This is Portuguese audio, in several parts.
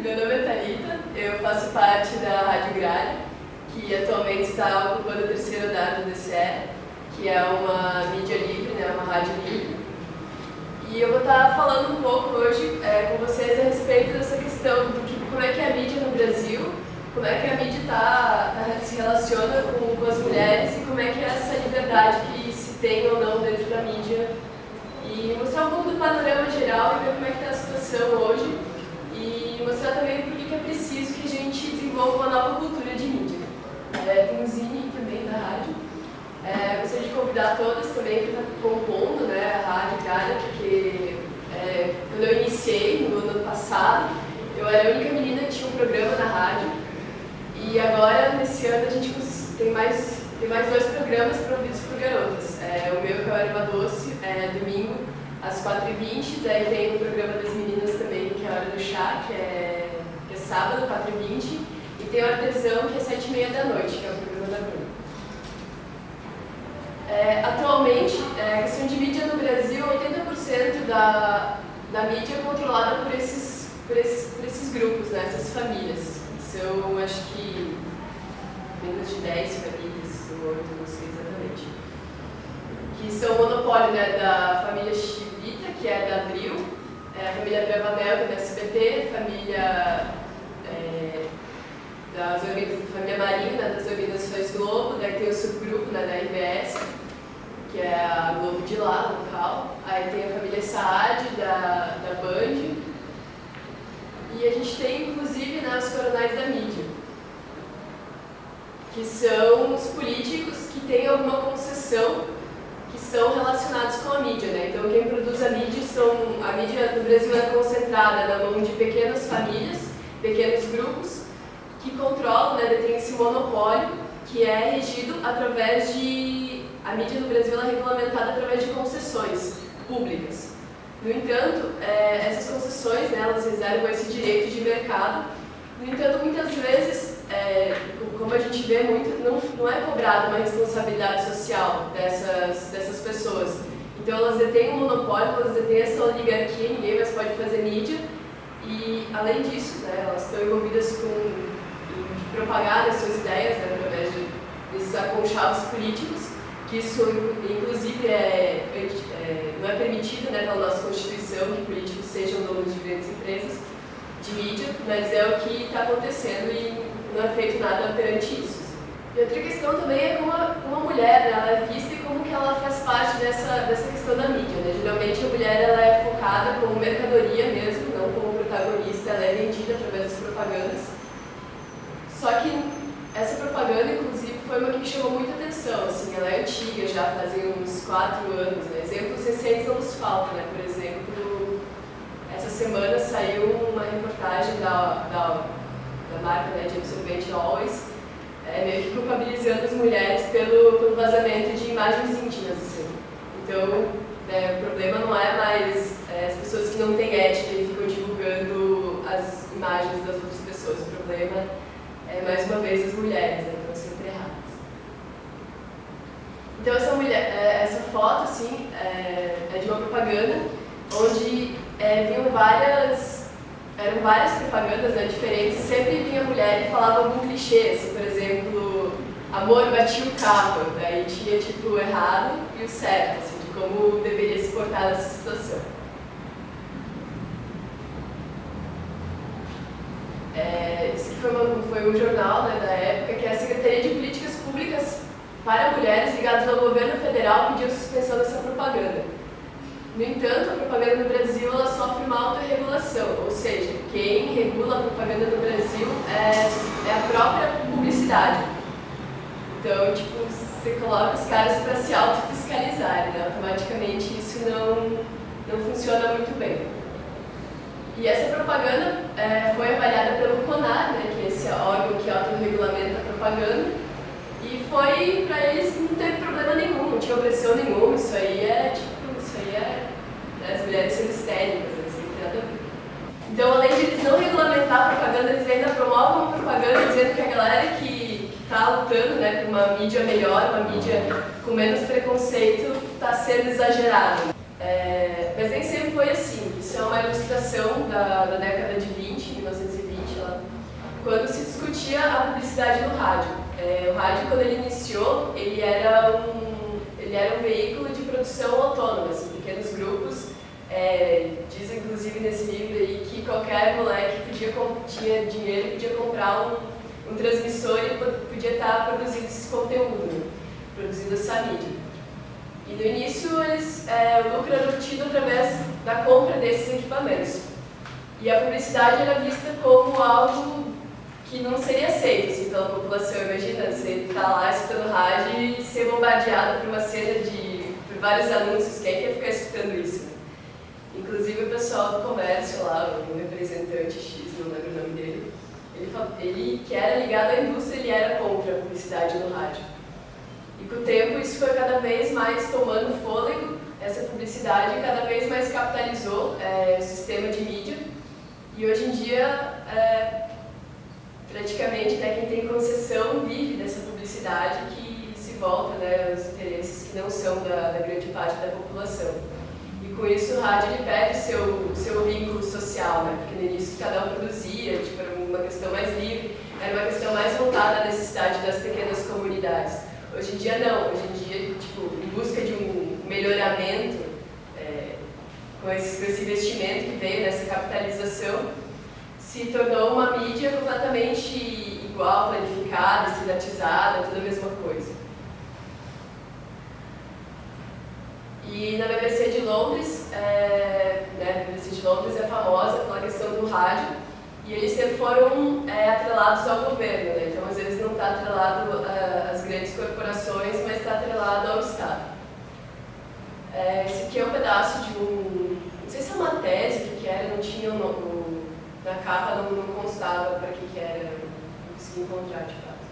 meu nome é Thalita, eu faço parte da Rádio Gralha, que atualmente está ocupando o terceiro andar do DCE, que é uma mídia livre, né, uma rádio livre. E eu vou estar falando um pouco hoje com vocês a respeito dessa questão de como é que é a mídia no Brasil, como é que a mídia se relaciona com as mulheres e como é que é essa liberdade que se tem ou não dentro da mídia. E mostrar um pouco do panorama geral e ver como é que está a situação hoje. E mostrar também por que é preciso que a gente desenvolva uma nova cultura de mídia. Tem um zine também da rádio. Gostaria de convidar todas também para estar compondo, né, a Rádio Gralha, porque quando eu iniciei no ano passado, eu era a única menina que tinha um programa na rádio. E agora, nesse ano, a gente tem mais 2 programas promovidos por garotas. O meu, que é o Erva Doce, é domingo, às 4h20. Daí tem o programa das meninas também, que é a Hora do Chá, que é sábado, 4h20. E tem o Artesão, que é 7h30 da noite, que é o programa da Bruna. Atualmente, a questão de mídia no Brasil, 80% da mídia é controlada por esses grupos, né, essas famílias. São, acho que, menos de 10 famílias, ou 8, não sei exatamente. Que são o monopólio, né, da família Chivita, que é da Abril, a família Bravanel, que é da SBT, família Marina, das organizações Globo, daí tem o subgrupo, né, da RBS, que é a Globo de lá, local. Aí tem a família Saad, da Band. E a gente tem, inclusive, né, os coronais da mídia, que são os políticos que têm alguma concessão que são relacionados com a mídia, né? Então, quem produz a mídia a mídia no Brasil é concentrada na mão de pequenas famílias, pequenos grupos, que controlam, né, detêm esse monopólio, que é regido através de... A mídia no Brasil é regulamentada através de concessões públicas. No entanto, essas concessões, né, elas reservam esse direito de mercado. No entanto, muitas vezes, como a gente vê muito, não é cobrada uma responsabilidade social dessas pessoas. Então, elas detêm um monopólio, elas detêm essa oligarquia, ninguém mais pode fazer mídia. E, além disso, né, elas estão envolvidas em propagar as suas ideias, né, através desses aconchavos políticos, que isso, inclusive, não é permitido, né, pela nossa Constituição que políticos sejam donos de grandes empresas de mídia, mas é o que está acontecendo e não é feito nada perante isso. E outra questão também é como a mulher, né, ela é vista e como que ela faz parte dessa questão da mídia, né? Geralmente a mulher ela é focada como mercadoria mesmo, não como protagonista, ela é vendida através das propagandas. Só que essa propaganda, inclusive, foi uma que me chamou muita atenção, assim, ela é antiga já, fazem uns 4 anos, né? Exemplos recentes não nos faltam, né? Por exemplo, essa semana saiu uma reportagem da marca, né, de absorvente Always, meio que culpabilizando as mulheres pelo vazamento de imagens íntimas, assim. Então, o problema não é mais as pessoas que não têm ética e ficam divulgando as imagens das outras pessoas, o problema é, mais uma vez, as mulheres, né, que estão sempre erradas. Então, essa foto, assim, é de uma propaganda onde eram várias propagandas, né, diferentes, e sempre vinha a mulher e falava algum clichê, assim, por exemplo, amor, bati o carro, daí tinha tipo o errado e o certo, assim, de como deveria se portar nessa situação. Esse foi um jornal, né, da época, que é a Secretaria de Políticas Públicas para Mulheres, ligadas ao governo federal, pediu suspensão dessa propaganda. No entanto, a propaganda no Brasil ela sofre uma autorregulação, ou seja, quem regula a propaganda no Brasil é a própria publicidade. Então, tipo, você coloca os caras para se autofiscalizarem, né? Automaticamente isso não funciona muito bem. E essa propaganda foi avaliada pelo CONAR, né, que é esse órgão que autorregulamenta a propaganda, e foi, para eles, não teve problema nenhum, não tinha opressão nenhuma, isso aí as mulheres sendo histéricas, assim, não tem nada a ver. Então, além de eles não regulamentar a propaganda, eles ainda promovem uma propaganda dizendo que a galera que está lutando, né, por uma mídia melhor, uma mídia com menos preconceito, está sendo exagerada. Mas nem sempre foi assim. Isso é uma ilustração da década de 20, 1920, existia a publicidade no rádio. O rádio, quando ele iniciou, ele era um veículo de produção autônoma, assim, pequenos grupos. Diz inclusive nesse livro aí que qualquer moleque tinha dinheiro, podia comprar um transmissor e podia estar produzindo esse conteúdo, né? Produzindo essa mídia. E no início o lucro era obtido através da compra desses equipamentos. E a publicidade era vista como algo que não seria aceito assim, pela população. Imagina, você estar lá escutando rádio e ser bombardeado por uma cena por vários anúncios. Quem é que ia ficar escutando isso? Inclusive o pessoal do comércio lá, o representante X, não lembro o nome dele, ele que era ligado à indústria, ele era contra a publicidade no rádio. E com o tempo isso foi cada vez mais tomando fôlego, essa publicidade cada vez mais capitalizou o sistema de mídia. E hoje em dia, praticamente, quem tem concessão vive dessa publicidade que se volta, né, aos interesses que não são da grande parte da população. E com isso o rádio ele perde o seu vínculo social, né, porque no início cada um produzia, tipo, era uma questão mais livre, era uma questão mais voltada à necessidade das pequenas comunidades. Hoje em dia não, hoje em dia, tipo, em busca de um melhoramento, com esse investimento que veio nessa capitalização, se tornou uma mídia completamente igual, planificada, estatizada, tudo a mesma coisa. E na BBC de Londres, a BBC de Londres é famosa pela questão do rádio, e eles sempre foram atrelados ao governo, né? Então às vezes não está atrelado às grandes corporações, mas está atrelado ao Estado. Esse aqui é um pedaço de não sei se é uma tese, o que era, não tinha na capa, não constava para que era, não consegui encontrar de fato.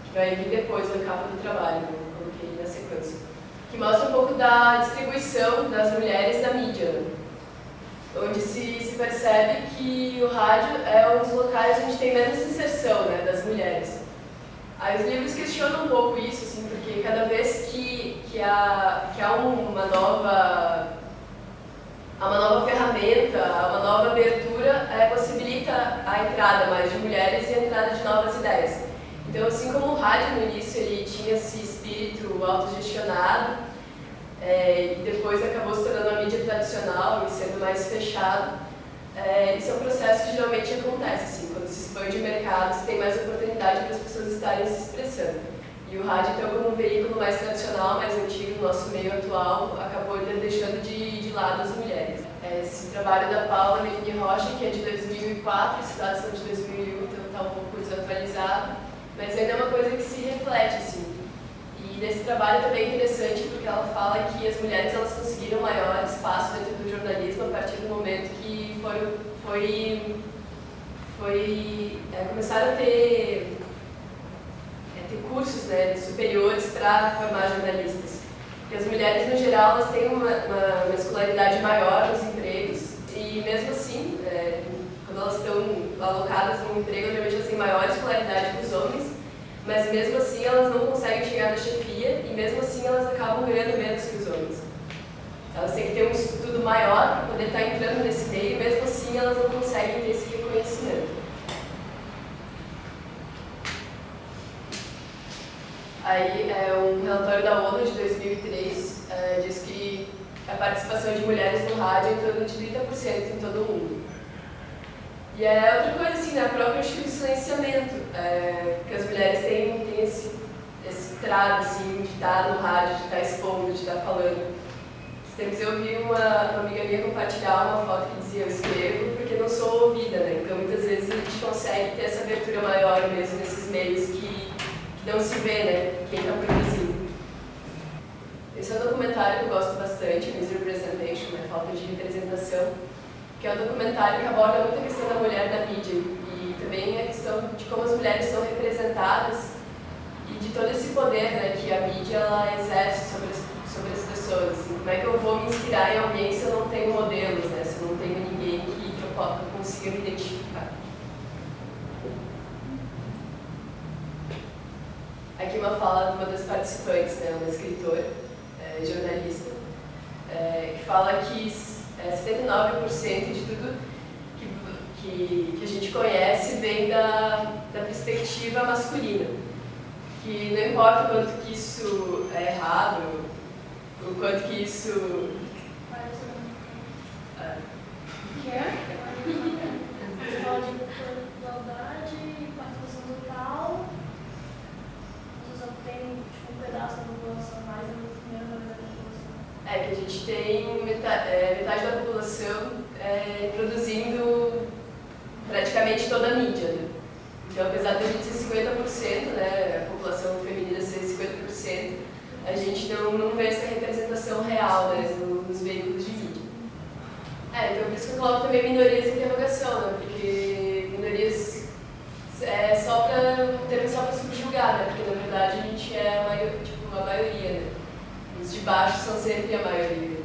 Que vai vir depois na capa do trabalho, eu coloquei na sequência. Que mostra um pouco da distribuição das mulheres na mídia, né? Onde se percebe que o rádio é um dos locais onde tem menos inserção, né, das mulheres. Aí os livros questionam um pouco isso, assim, porque cada vez que há uma nova ferramenta, uma nova abertura, possibilita a entrada mais de mulheres e a entrada de novas ideias. Então, assim como o rádio no início ele tinha esse espírito autogestionado, e depois acabou se tornando uma mídia tradicional e sendo mais fechado, esse é um processo que geralmente acontece, assim, quando se expande o mercado, se tem mais oportunidade para as pessoas estarem se expressando. E o rádio, então, como um veículo mais tradicional, mais antigo, no nosso meio atual, acabou deixando de lado as mulheres. Esse trabalho da Paula Meline Rocha, que é de 2004, esses dados são de 2001, então está um pouco desatualizado, mas ainda é uma coisa que se reflete, assim. E nesse trabalho também é interessante porque ela fala que as mulheres elas conseguiram maior espaço dentro do jornalismo a partir do momento que começaram a ter cursos, né, superiores para formar jornalistas. Porque as mulheres, no geral, elas têm uma escolaridade maior nos empregos e, mesmo assim, quando elas estão alocadas num emprego, normalmente elas têm maior escolaridade que os homens, mas mesmo assim elas não conseguem chegar na chefia e mesmo assim elas acabam ganhando menos que os homens. Elas têm que ter um estudo maior para poder estar entrando nesse meio e mesmo assim elas não conseguem ter esse reconhecimento. Aí, um relatório da ONU de 2003 diz que a participação de mulheres no rádio é em torno de 30% em todo o mundo. E é outra coisa, assim, né, próprio estilo de silenciamento, que as mulheres têm esse trago, assim, de estar no rádio, de estar expondo, de estar falando. Esses tempos eu vi uma amiga minha compartilhar uma foto que dizia: eu escrevo porque não sou ouvida, né? Então muitas vezes a gente consegue ter essa abertura maior mesmo nesses meios que não se vê, né, quem está produzindo. Esse é um documentário que eu gosto bastante, Misrepresentation, né, falta de representação, que é um documentário que aborda muito a questão da mulher na mídia e também a questão de como as mulheres são representadas e de todo esse poder, né, que a mídia ela exerce sobre as pessoas. Assim, como é que eu vou me inspirar em alguém se eu não tenho modelos, né, se eu não tenho ninguém que eu consiga me identificar. Aqui uma fala de uma das participantes, né, uma escritora, jornalista, que fala que 79% de tudo que a gente conhece vem da perspectiva masculina. Que não importa o quanto que isso é errado, o quanto que isso... Você fala de igualdade, participação total, você só tem tipo, um pedaço da população mais da metade da população. Que a gente tem metade da população produzindo praticamente toda a mídia, né? Então, apesar de a gente ser 50%, né, a população feminina ser 50%, a gente não vê essa representação real, né, nos veículos de mídia. Então por isso que eu coloco também minorias em interrogação, né, porque minorias é só para subjugar, né, porque na verdade a gente é a maioria, né. Os de baixo são sempre a maioria.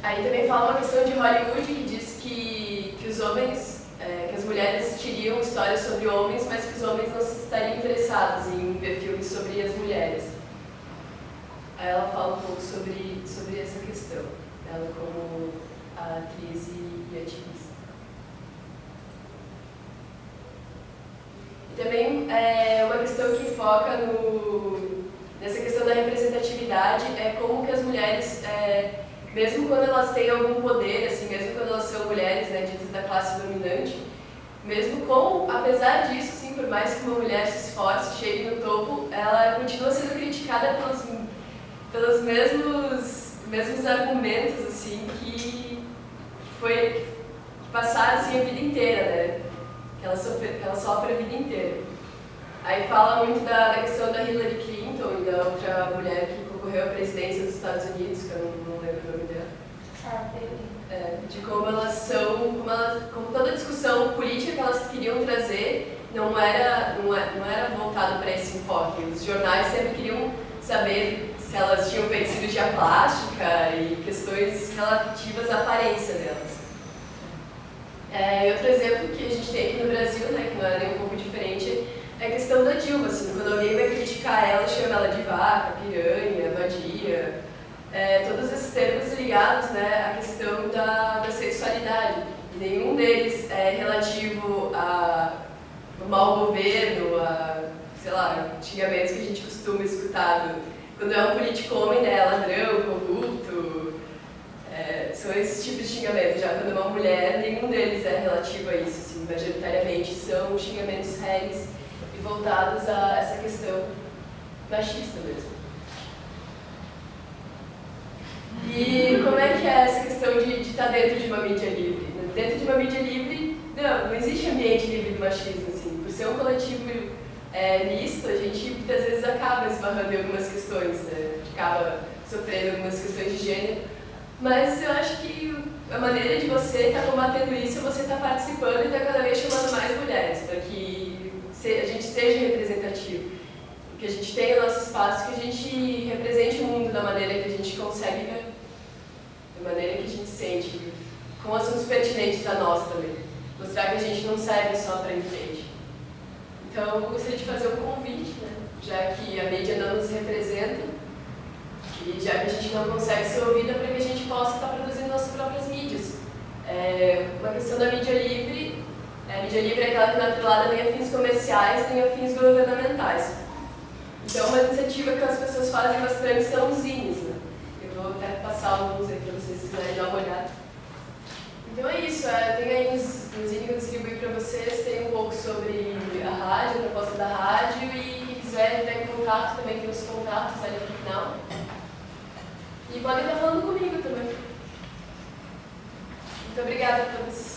Aí também fala uma questão de Hollywood que diz que os homens, que as mulheres assistiriam histórias sobre homens, mas que os homens não estariam interessados em ver filmes sobre as mulheres. Aí ela fala um pouco sobre essa questão, ela como atriz e ativista. E também uma questão que foca nessa questão da representatividade é como que as mulheres, mesmo quando elas têm algum poder, assim, mesmo quando elas são mulheres, né, ditas da classe dominante, mesmo como, apesar disso, assim, por mais que uma mulher se esforce, chegue no topo, ela continua sendo criticada pelos mesmos argumentos, assim, que passaram, assim, a vida inteira, né, que ela sofre a vida inteira. Aí fala muito da questão da Hillary Clinton e da outra mulher que concorreu à presidência dos Estados Unidos, que eu não lembro o nome dela. De como elas são, como toda a discussão política que elas queriam trazer não era voltado para esse enfoque. Os jornais sempre queriam saber se elas tinham feito cirurgia plástica e questões relativas à aparência delas. E outro exemplo que a gente tem aqui no Brasil, né, que não é nem um pouco diferente, é a questão da Dilma. Assim, quando alguém vai criticar ela, chama ela de vaca, piranha, vadia, todos esses termos ligados, né, à questão da sexualidade. E nenhum deles é relativo ao mau governo, sei lá, xingamentos que a gente costuma escutar quando é um político homem, né, ladrão, corrupto, são esses tipos de xingamentos. Já quando é uma mulher, nenhum deles é relativo a isso, assim, majoritariamente são xingamentos réis e voltados a essa questão machista mesmo. E como é que é essa questão de estar dentro de uma mídia livre? Dentro de uma mídia livre, não existe ambiente livre do machismo, assim. Por ser um coletivo misto, a gente muitas vezes acaba esbarrando em algumas questões, né? Acaba sofrendo algumas questões de gênero. Mas eu acho que a maneira de você estar combatendo isso é você estar participando e estar cada vez chamando mais mulheres, para que a gente seja representativo, que a gente tenha o nosso espaço, que a gente represente o mundo da maneira que a gente consegue ver, da maneira que a gente sente, com assuntos pertinentes a nós também. Mostrar que a gente não serve só para enfeite. Então, eu gostaria de fazer um convite, né? Já que a mídia não nos representa, e já que a gente não consegue ser ouvida, para que a gente possa estar produzindo nossas próprias mídias. Uma questão da mídia livre, a mídia livre é aquela que não é atrelada nem a fins comerciais, nem a fins governamentais. Então, uma iniciativa que as pessoas fazem bastante são os zines, né? Eu vou até passar alguns aí para vocês quiserem dar uma olhada. Então é isso, tem aí nos zines que eu distribuí para vocês, tem um pouco sobre a rádio, a proposta da rádio, e quem quiser entrar em contato, também tem os contatos ali no final. E podem estar falando comigo também. Muito obrigada a todos.